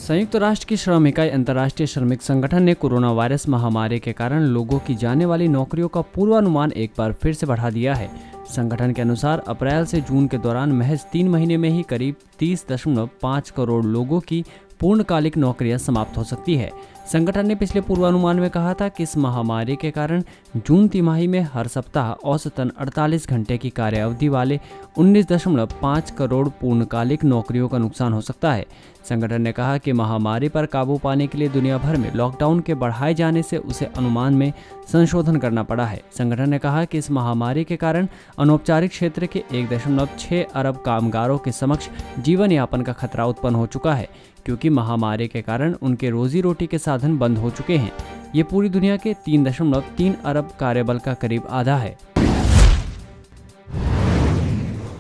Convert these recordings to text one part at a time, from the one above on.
संयुक्त राष्ट्र की श्रम इकाई अंतर्राष्ट्रीय श्रमिक संगठन ने कोरोना वायरस महामारी के कारण लोगों की जाने वाली नौकरियों का पूर्वानुमान एक बार फिर से बढ़ा दिया है। संगठन के अनुसार अप्रैल से जून के दौरान महज 3 महीने में ही करीब 30.5 करोड़ लोगों की पूर्णकालिक नौकरियां समाप्त हो सकती है। संगठन ने पिछले पूर्वानुमान में कहा था कि इस महामारी के कारण जून तिमाही में हर सप्ताह औसतन 48 घंटे की कार्य अवधि वाले 19.5 करोड़ पूर्णकालिक नौकरियों का नुकसान हो सकता है। संगठन ने कहा कि महामारी पर काबू पाने के लिए दुनिया भर में लॉकडाउन के बढ़ाए जाने से उसे अनुमान में संशोधन करना पड़ा है। संगठन ने कहा कि इस महामारी के कारण अनौपचारिक क्षेत्र के 1.6 अरब कामगारों के समक्ष जीवन यापन का खतरा उत्पन्न हो चुका है, क्योंकि महामारी के कारण उनके रोजी रोटी के साधन बंद हो चुके हैं। ये पूरी दुनिया के 3.3 अरब कार्यबल का करीब आधा है।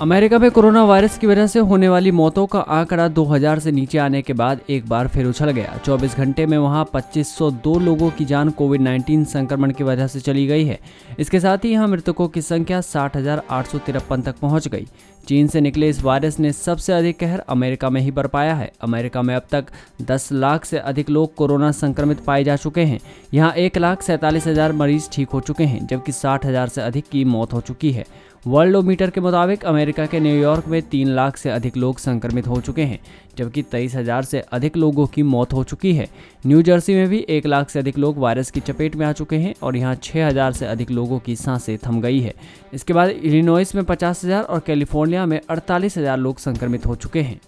अमेरिका में कोरोना वायरस की वजह से होने वाली मौतों का आंकड़ा 2000 से नीचे आने के बाद एक बार फिर उछल गया। 24 घंटे में वहां 2502 लोगों की जान कोविड-19 संक्रमण की वजह से चली गई है। इसके साथ ही यहां मृतकों की संख्या 60,853 तक पहुंच गई। चीन से निकले इस वायरस ने सबसे अधिक कहर अमेरिका में ही बरपाया है। अमेरिका में अब तक 10 लाख से अधिक लोग कोरोना संक्रमित पाए जा चुके हैं। यहाँ 1,47,000 मरीज ठीक हो चुके हैं, जबकि 60,000 से अधिक की मौत हो चुकी है। वर्ल्डोमीटर के मुताबिक अमेरिका के न्यूयॉर्क में 3 लाख से अधिक लोग संक्रमित हो चुके हैं, जबकि 23,000 से अधिक लोगों की मौत हो चुकी है। न्यू जर्सी में भी 1 लाख से अधिक लोग वायरस की चपेट में आ चुके हैं और यहाँ 6,000 से अधिक लोगों की सांसें थम गई है। इसके बाद इलिनॉइस में 50,000 और कैलिफोर्निया में 48,000 लोग संक्रमित हो चुके हैं।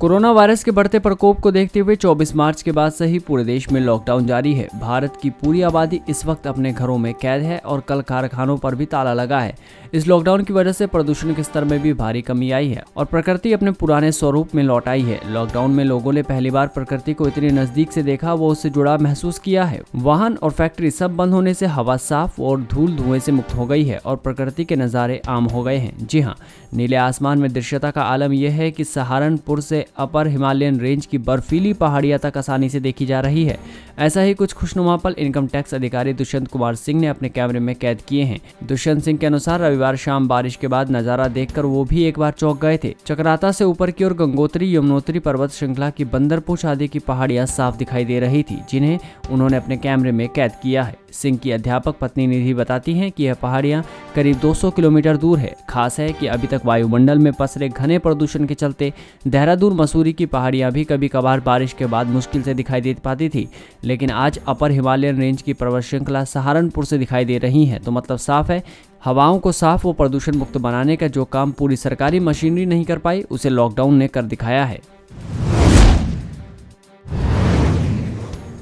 कोरोना वायरस के बढ़ते प्रकोप को देखते हुए 24 मार्च के बाद से ही पूरे देश में लॉकडाउन जारी है। भारत की पूरी आबादी इस वक्त अपने घरों में कैद है और कल कारखानों पर भी ताला लगा है। इस लॉकडाउन की वजह से प्रदूषण के स्तर में भी भारी कमी आई है और प्रकृति अपने पुराने स्वरूप में लौट आई है। लॉकडाउन में लोगों ने पहली बार प्रकृति को इतने नजदीक से देखा, वो उससे जुड़ा महसूस किया है। वाहन और फैक्ट्री सब बंद होने से हवा साफ और धूल धुएं से मुक्त हो गई है और प्रकृति के नज़ारे आम हो गए हैं। जी हाँ, नीले आसमान में दृश्यता का आलम यह है कि सहारनपुर से अपर हिमालयन रेंज की बर्फीली पहाड़ियां तक आसानी से देखी जा रही है। ऐसा ही कुछ खुशनुमा पल इनकम टैक्स अधिकारी दुष्यंत कुमार सिंह ने अपने कैमरे में कैद किए हैं। दुष्यंत सिंह के अनुसार रविवार शाम बारिश के बाद नजारा देखकर वो भी एक बार चौंक गए थे। चक्राता से ऊपर की ओर गंगोत्री यमुनोत्री पर्वत श्रृंखला की बंदरपूछ आदि की पहाड़ियां साफ दिखाई दे रही थी, जिन्हें उन्होंने अपने कैमरे में कैद किया है। सिंह की अध्यापक पत्नी निधि बताती हैं कि यह पहाड़ियां करीब 200 किलोमीटर दूर है। खास है कि अभी तक वायुमंडल में पसरे घने प्रदूषण के चलते देहरादून मसूरी की पहाड़ियां भी कभी कभार बारिश के बाद मुश्किल से दिखाई दे पाती थी, लेकिन आज अपर हिमालयन रेंज की पर्वत श्रृंखला सहारनपुर से दिखाई दे रही है। तो मतलब साफ है, हवाओं को साफ व प्रदूषण मुक्त बनाने का जो काम पूरी सरकारी मशीनरी नहीं कर पाई, उसे लॉकडाउन ने कर दिखाया है।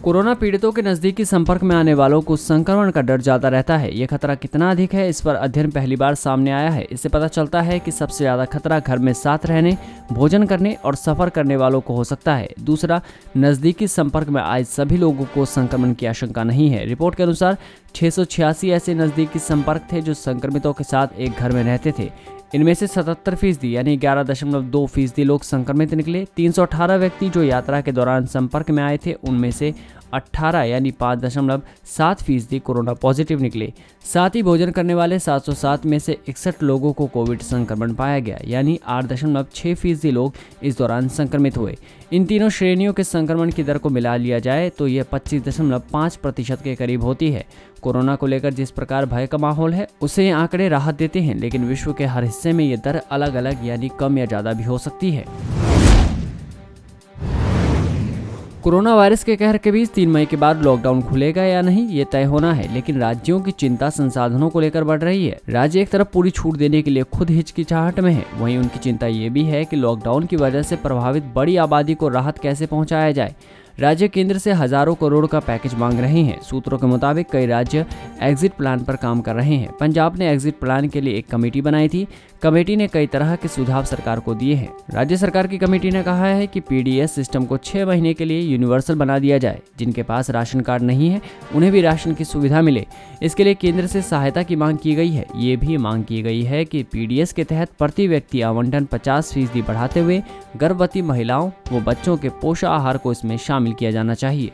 कोरोना पीड़ितों के नज़दीकी संपर्क में आने वालों को संक्रमण का डर ज़्यादा रहता है। ये खतरा कितना अधिक है, इस पर अध्ययन पहली बार सामने आया है। इससे पता चलता है कि सबसे ज़्यादा खतरा घर में साथ रहने, भोजन करने और सफ़र करने वालों को हो सकता है। दूसरा, नज़दीकी संपर्क में आए सभी लोगों को संक्रमण की आशंका नहीं है। रिपोर्ट के अनुसार 686 ऐसे नज़दीकी संपर्क थे जो संक्रमितों के साथ एक घर में रहते थे। इनमें से 77% यानी 11.2% लोग संक्रमित निकले। 318 व्यक्ति जो यात्रा के दौरान संपर्क में आए थे, उनमें से 18 यानी 5.7% कोरोना पॉजिटिव निकले। साथ ही भोजन करने वाले 707 में से 61 लोगों को कोविड संक्रमण पाया गया, यानी 8.6% लोग इस दौरान संक्रमित हुए। इन तीनों श्रेणियों के संक्रमण की दर को मिला लिया जाए तो यह 25.5% के करीब होती है। कोरोना को लेकर जिस प्रकार भय का माहौल है, उसे ये आंकड़े राहत देते हैं, लेकिन विश्व के हर हिस्से में ये दर अलग अलग यानी कम या ज़्यादा भी हो सकती है। कोरोना वायरस के कहर के बीच 3 मई के बाद लॉकडाउन खुलेगा या नहीं, ये तय होना है, लेकिन राज्यों की चिंता संसाधनों को लेकर बढ़ रही है। राज्य एक तरफ पूरी छूट देने के लिए खुद हिचकिचाहट में है, वहीं उनकी चिंता ये भी है कि लॉकडाउन की वजह से प्रभावित बड़ी आबादी को राहत कैसे पहुंचाया जाए। राज्य केंद्र से हजारों करोड़ का पैकेज मांग रहे हैं। सूत्रों के मुताबिक कई राज्य एग्जिट प्लान पर काम कर रहे हैं। पंजाब ने एग्जिट प्लान के लिए एक कमेटी बनाई थी। कमेटी ने कई तरह के सुझाव सरकार को दिए हैं। राज्य सरकार की कमेटी ने कहा है कि पीडीएस सिस्टम को 6 महीने के लिए यूनिवर्सल बना दिया जाए। जिनके पास राशन कार्ड नहीं है, उन्हें भी राशन की सुविधा मिले। इसके लिए केंद्र से सहायता की मांग की गई है। ये भी मांग की गई है कि पीडीएस के तहत प्रति व्यक्ति आवंटन 50% बढ़ाते हुए गर्भवती महिलाओं व बच्चों के पोषण आहार को इसमें शामिल किया जाना चाहिए।